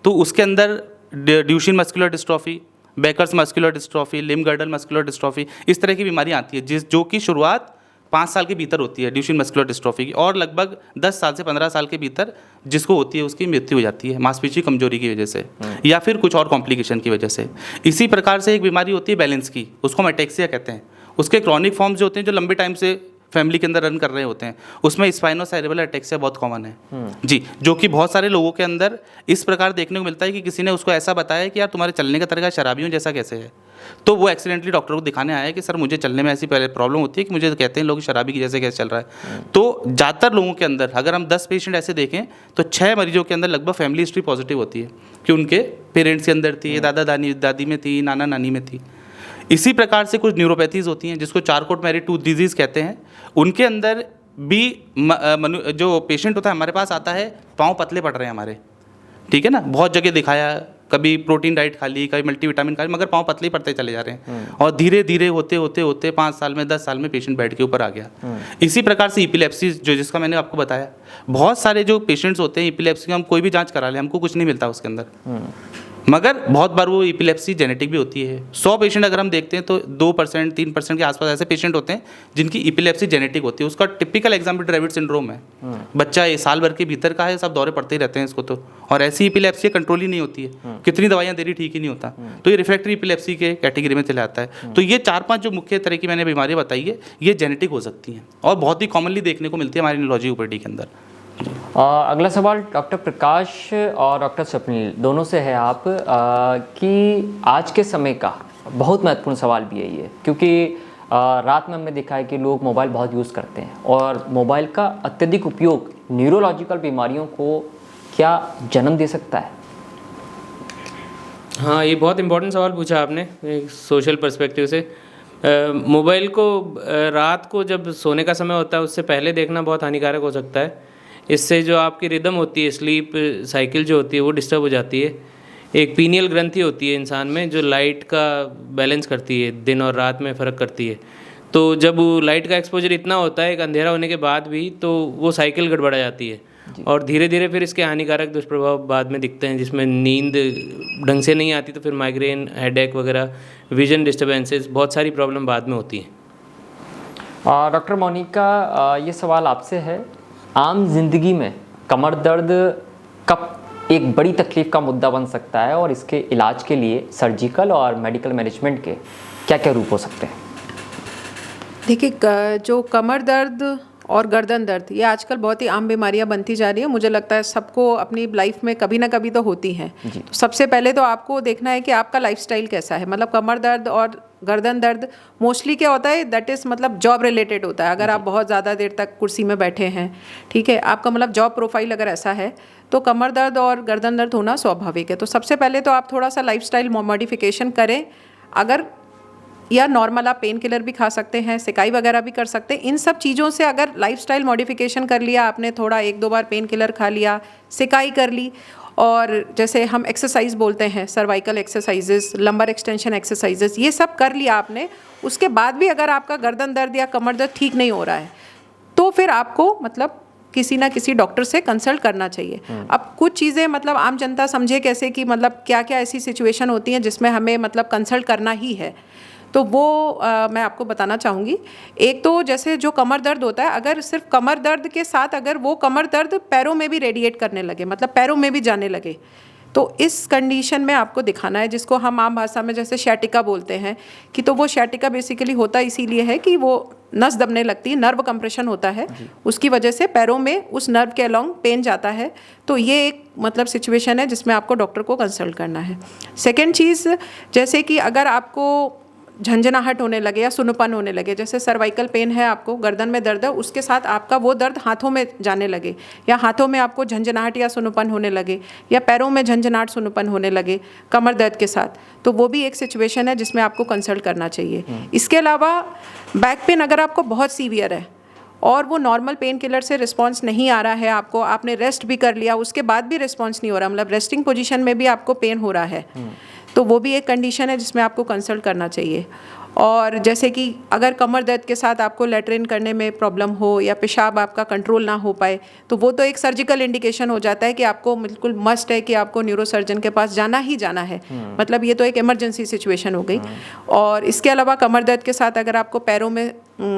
तो उसके अंदर Duchenne muscular dystrophy, Becker's muscular dystrophy, limb girdle muscular dystrophy, इस तरह की बीमारियाँ आती है जो कि शुरुआत 5 साल के भीतर होती है ड्यूशेन मस्कुलर डिस्ट्रॉफी की, और लगभग 10 साल से 15 साल के भीतर जिसको होती है उसकी मृत्यु हो जाती है मांसपेशी कमजोरी की वजह से या फिर कुछ और कॉम्प्लिकेशन की वजह से। इसी प्रकार से एक बीमारी होती है बैलेंस की, उसको हम एटेक्सिया कहते हैं। उसके क्रॉनिक फॉर्म्स जो होते हैं जो लंबे टाइम से फैमिली के अंदर रन कर रहे होते हैं, उसमें स्पाइनोसेरेब्रल एटेक्सिया बहुत कॉमन है जी, जो कि बहुत सारे लोगों के अंदर इस प्रकार देखने को मिलता है कि किसी ने उसको ऐसा बताया कि यार तुम्हारे चलने का तरीका शराबियों जैसा कैसे है, तो वो एक्सीडेंटली डॉक्टर को दिखाने आया कि सर मुझे चलने में ऐसी पहले प्रॉब्लम होती है कि मुझे कहते हैं लोग शराबी की जैसे कैसे चल रहा है। तो ज़्यादातर लोगों के अंदर अगर हम 10 पेशेंट ऐसे देखें तो 6 मरीजों के अंदर लगभग फैमिली हिस्ट्री पॉजिटिव होती है कि उनके पेरेंट्स के अंदर थी, दादा दादी में थी, नाना नानी में थी। इसी प्रकार से कुछ न्यूरोपैथीज़ होती हैं जिसको चारकोट मैरी टूथ डिजीज़ कहते हैं। उनके अंदर भी जो पेशेंट होता है हमारे पास आता है, पाँव पतले पड़ रहे हैं हमारे, ठीक है ना, बहुत जगह दिखाया, कभी प्रोटीन डाइट खा ली, कभी मल्टीविटामिन खा ली, मगर पाँव पतले ही पड़ते चले जा रहे हैं और धीरे धीरे होते होते होते 5 साल में 10 साल में पेशेंट बेड के ऊपर आ गया। इसी प्रकार से इपिलेप्सी जो जिसका मैंने आपको बताया, बहुत सारे जो पेशेंट्स होते हैं इपिलेप्सी, हम कोई भी जांच करा लें हमको कुछ नहीं मिलता उसके अंदर, मगर बहुत बार वो इपिलेप्सी जेनेटिक भी होती है। 100 पेशेंट अगर हम देखते हैं तो 2% 3% के आसपास ऐसे पेशेंट होते हैं जिनकी इपिलेप्सी जेनेटिक होती है। उसका टिपिकल एग्जाम्पल ड्रेविड सिंड्रोम है, बच्चा ये साल भर के भीतर का है, सब दौरे पड़ते ही रहते हैं इसको तो, और ऐसी इपिलेप्सी कंट्रोल ही नहीं होती है, कितनी दवाइयाँ दे रही ठीक ही नहीं होता, तो ये रिफ्रैक्टरी इपिलेप्सी के कैटेगरी में चला आता है। तो ये 4-5 जो मुख्य तरह की मैंने बीमारियाँ बताई है ये जेनेटिक हो सकती हैं और बहुत ही कॉमनली देखने को मिलती है हमारी न्यूरोलॉजी ओपीडी के अंदर। अगला सवाल डॉक्टर प्रकाश और डॉक्टर स्वप्निल दोनों से है आप कि आज के समय का बहुत महत्वपूर्ण सवाल भी है ये, क्योंकि रात में हमने देखा है कि लोग मोबाइल बहुत यूज़ करते हैं और मोबाइल का अत्यधिक उपयोग न्यूरोलॉजिकल बीमारियों को क्या जन्म दे सकता है? हाँ, ये बहुत इंपॉर्टेंट सवाल पूछा आपने एक सोशल पर्सपेक्टिव से। मोबाइल को रात को जब सोने का समय होता है उससे पहले देखना बहुत हानिकारक हो सकता है। इससे जो आपकी रिदम होती है, स्लीप साइकिल जो होती है वो डिस्टर्ब हो जाती है। एक पीनियल ग्रंथि होती है इंसान में जो लाइट का बैलेंस करती है, दिन और रात में फ़र्क करती है। तो जब लाइट का एक्सपोजर इतना होता है एक अंधेरा होने के बाद भी, तो वो साइकिल गड़बड़ा जाती है और धीरे धीरे फिर इसके हानिकारक दुष्प्रभाव बाद में दिखते हैं, जिसमें नींद ढंग से नहीं आती तो फिर माइग्रेन, हेडेक वगैरह, विजन डिस्टर्बेंसेस, बहुत सारी प्रॉब्लम बाद में होती हैं। डॉक्टर मोनिका, ये सवाल आपसे है, आम जिंदगी में कमर दर्द कब एक बड़ी तकलीफ का मुद्दा बन सकता है और इसके इलाज के लिए सर्जिकल और मेडिकल मैनेजमेंट के क्या क्या रूप हो सकते हैं? देखिए, जो कमर दर्द और गर्दन दर्द ये आजकल बहुत ही आम बीमारियां बनती जा रही है। मुझे लगता है सबको अपनी लाइफ में कभी ना कभी तो होती हैं। तो सबसे पहले तो आपको देखना है कि आपका लाइफस्टाइल कैसा है। मतलब कमर दर्द और गर्दन दर्द मोस्टली क्या होता है, दैट इज़ मतलब जॉब रिलेटेड होता है। अगर आप बहुत ज़्यादा देर तक कुर्सी में बैठे हैं, ठीक है, आपका मतलब जॉब प्रोफाइल अगर ऐसा है तो कमर दर्द और गर्दन दर्द होना स्वाभाविक है। तो सबसे पहले तो आप थोड़ा सा लाइफस्टाइल मॉडिफिकेशन करें। अगर या नॉर्मल आप पेन किलर भी खा सकते हैं, सिकाई वगैरह भी कर सकते हैं। इन सब चीज़ों से अगर लाइफस्टाइल मॉडिफिकेशन कर लिया आपने, थोड़ा 1-2 बार पेन किलर खा लिया, सिकाई कर ली, और जैसे हम एक्सरसाइज बोलते हैं, cervical exercises, lumbar extension exercises, ये सब कर लिया आपने, उसके बाद भी अगर आपका गर्दन दर्द या कमर दर्द ठीक नहीं हो रहा है तो फिर आपको मतलब किसी ना किसी डॉक्टर से कंसल्ट करना चाहिए। अब कुछ चीज़ें मतलब आम जनता समझे कैसे कि मतलब क्या क्या ऐसी सिचुएशन होती हैं जिसमें हमें मतलब कंसल्ट करना ही है, तो वो मैं आपको बताना चाहूँगी। एक तो जैसे जो कमर दर्द होता है, अगर सिर्फ कमर दर्द के साथ अगर वो कमर दर्द पैरों में भी रेडिएट करने लगे, मतलब पैरों में भी जाने लगे, तो इस कंडीशन में आपको दिखाना है, जिसको हम आम भाषा में जैसे शैटिका बोलते हैं कि तो वो शैटिका बेसिकली होता इसीलिए है कि वो नस दबने लगती है, नर्व कंप्रेशन होता है, उसकी वजह से पैरों में उस नर्व के अलोंग पेन जाता है। तो ये एक मतलब सिचुएशन है जिसमें आपको डॉक्टर को कंसल्ट करना है। सेकेंड चीज़, जैसे कि अगर आपको झंझनाहट होने लगे या सुनपन होने लगे, जैसे सर्वाइकल पेन है, आपको गर्दन में दर्द है, उसके साथ आपका वो दर्द हाथों में जाने लगे, या हाथों में आपको झंझनाहट या सुनपन होने लगे, या पैरों में झंझनाहट सुनपन होने लगे कमर दर्द के साथ, तो वो भी एक सिचुएशन है जिसमें आपको कंसल्ट करना चाहिए। इसके अलावा बैक पेन अगर आपको बहुत सीवियर है और वो नॉर्मल पेन किलर से रिस्पांस नहीं आ रहा है, आपको आपने रेस्ट भी कर लिया उसके बाद भी रिस्पांस नहीं हो रहा, मतलब रेस्टिंग पोजीशन में भी आपको पेन हो रहा है, तो वो भी एक कंडीशन है जिसमें आपको कंसल्ट करना चाहिए। और जैसे कि अगर कमर दर्द के साथ आपको लेटरिन करने में प्रॉब्लम हो या पेशाब आपका कंट्रोल ना हो पाए, तो वो तो एक सर्जिकल इंडिकेशन हो जाता है कि आपको बिल्कुल मस्ट है कि आपको न्यूरोसर्जन के पास जाना ही जाना है। मतलब ये तो एक इमरजेंसी सिचुएशन हो गई। और इसके अलावा कमर दर्द के साथ अगर आपको पैरों में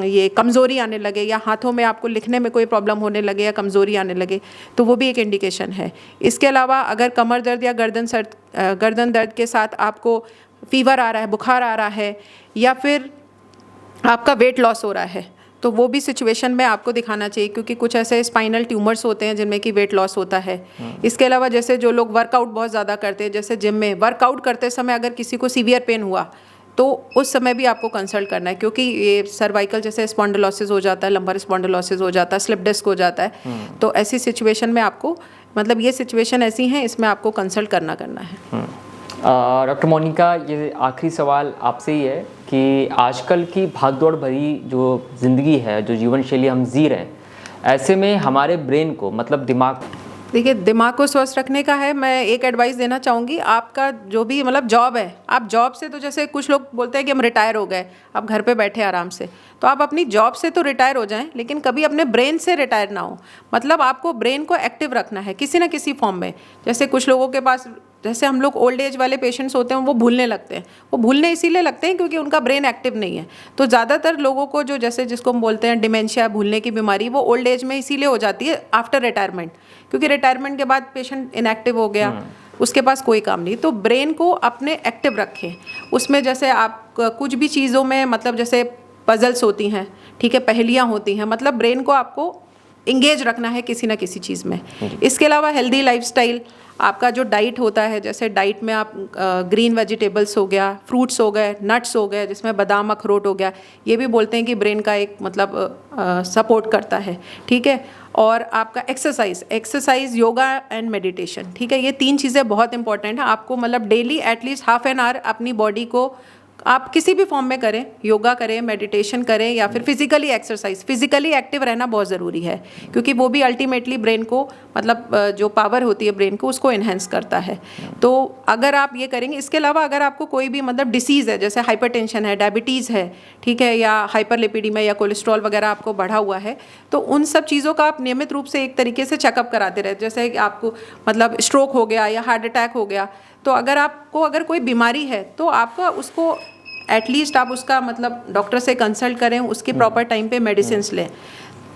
ये कमज़ोरी आने लगे या हाथों में आपको लिखने में कोई प्रॉब्लम होने लगे या कमज़ोरी आने लगे, तो वो भी एक इंडिकेशन है। इसके अलावा अगर कमर दर्द या गर्दन दर्द के साथ आपको फीवर आ रहा है, बुखार आ रहा है, या फिर आपका वेट लॉस हो रहा है, तो वो भी सिचुएशन में आपको दिखाना चाहिए, क्योंकि कुछ ऐसे स्पाइनल ट्यूमर्स होते हैं जिनमें कि वेट लॉस होता है। इसके अलावा जैसे जो लोग वर्कआउट बहुत ज़्यादा करते हैं, जैसे जिम में वर्कआउट करते समय अगर किसी को सीवियर पेन हुआ, तो उस समय भी आपको कंसल्ट करना है, क्योंकि ये सर्वाइकल जैसे स्पॉन्डिलोसिस हो जाता है, लंबर स्पॉन्डिलोसिस हो जाता है, स्लिप डिस्क हो जाता है। तो ऐसी सिचुएशन में आपको, मतलब ये सिचुएशन ऐसी हैं, इसमें आपको कंसल्ट करना है। डॉक्टर मोनिका, ये आखिरी सवाल आपसे ही है कि आजकल की भागदौड़ भरी जो ज़िंदगी है, जो जीवन शैली हम जी रहे हैं, ऐसे में हमारे ब्रेन को, मतलब दिमाग, देखिए दिमाग को स्वस्थ रखने का है, मैं एक एडवाइस देना चाहूँगी। आपका जो भी मतलब जॉब है, आप जॉब से, तो जैसे कुछ लोग बोलते हैं कि हम रिटायर हो गए, अब घर पे बैठे आराम से, तो आप अपनी जॉब से तो रिटायर हो जाएं, लेकिन कभी अपने ब्रेन से रिटायर ना हो। मतलब आपको ब्रेन को एक्टिव रखना है किसी ना किसी फॉर्म में। जैसे कुछ लोगों के पास, जैसे हम लोग ओल्ड एज वाले पेशेंट्स होते हैं, वो भूलने लगते हैं। वो भूलने इसीलिए लगते हैं क्योंकि उनका ब्रेन एक्टिव नहीं है। तो ज़्यादातर लोगों को जो, जैसे जिसको हम बोलते हैं डिमेंशिया, भूलने की बीमारी, वो ओल्ड एज में इसीलिए हो जाती है आफ्टर रिटायरमेंट, क्योंकि रिटायरमेंट के बाद पेशेंट इनएक्टिव हो गया, उसके पास कोई काम नहीं। तो ब्रेन को अपने एक्टिव रखें। उसमें जैसे आप कुछ भी चीज़ों में, मतलब जैसे पजल्स होती हैं, ठीक है, पहेलियाँ होती हैं, मतलब ब्रेन को आपको इंगेज रखना है किसी ना किसी चीज़ में। इसके अलावा हेल्दी लाइफस्टाइल, आपका जो डाइट होता है, जैसे डाइट में आप ग्रीन वेजिटेबल्स हो गया, फ्रूट्स हो गए, नट्स हो गए, जिसमें बादाम अखरोट हो गया, ये भी बोलते हैं कि ब्रेन का एक मतलब सपोर्ट करता है, ठीक है। और आपका एक्सरसाइज, योगा एंड मेडिटेशन, ठीक है, ये 3 चीज़ें बहुत इंपॉर्टेंट हैं। आपको मतलब daily at least half an hour अपनी बॉडी को आप किसी भी फॉर्म में करें, योगा करें, मेडिटेशन करें, या फिर फिजिकली एक्सरसाइज, फिजिकली एक्टिव रहना बहुत ज़रूरी है, क्योंकि वो भी अल्टीमेटली ब्रेन को, मतलब जो पावर होती है ब्रेन को, उसको इन्हेंस करता है। तो अगर आप ये करेंगे, इसके अलावा अगर आपको कोई भी मतलब डिसीज़ है, जैसे हाइपरटेंशन है, डायबिटीज़ है, ठीक है, या हाइपरलिपिडीमिया या कोलेस्ट्रॉल वगैरह आपको बढ़ा हुआ है, तो उन सब चीज़ों का आप नियमित रूप से एक तरीके से चेकअप कराते रहे। जैसे आपको मतलब स्ट्रोक हो गया या हार्ट अटैक हो गया, तो अगर कोई बीमारी है, तो आपका उसको एटलीस्ट आप उसका मतलब डॉक्टर से कंसल्ट करें, उसकी प्रॉपर टाइम पे मेडिसिन लें।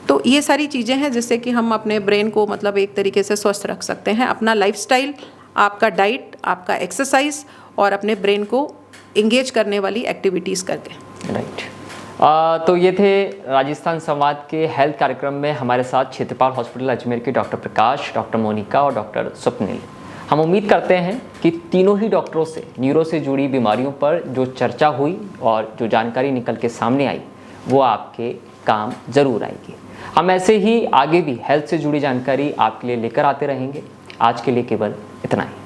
तो ये सारी चीज़ें हैं जिससे कि हम अपने ब्रेन को मतलब एक तरीके से स्वस्थ रख सकते हैं। अपना लाइफस्टाइल, आपका डाइट, आपका एक्सरसाइज, और अपने ब्रेन को इंगेज करने वाली एक्टिविटीज़ करके। राइट। तो ये थे राजस्थान संवाद के हेल्थ कार्यक्रम में हमारे साथ क्षेत्रपाल हॉस्पिटल अजमेर के डॉक्टर प्रकाश, डॉक्टर मोनिका और डॉक्टर स्वप्निल। हम उम्मीद करते हैं कि तीनों ही डॉक्टरों से न्यूरो से जुड़ी बीमारियों पर जो चर्चा हुई और जो जानकारी निकल के सामने आई, वो आपके काम ज़रूर आएगी। हम ऐसे ही आगे भी हेल्थ से जुड़ी जानकारी आपके लिए लेकर आते रहेंगे। आज के लिए केवल इतना ही।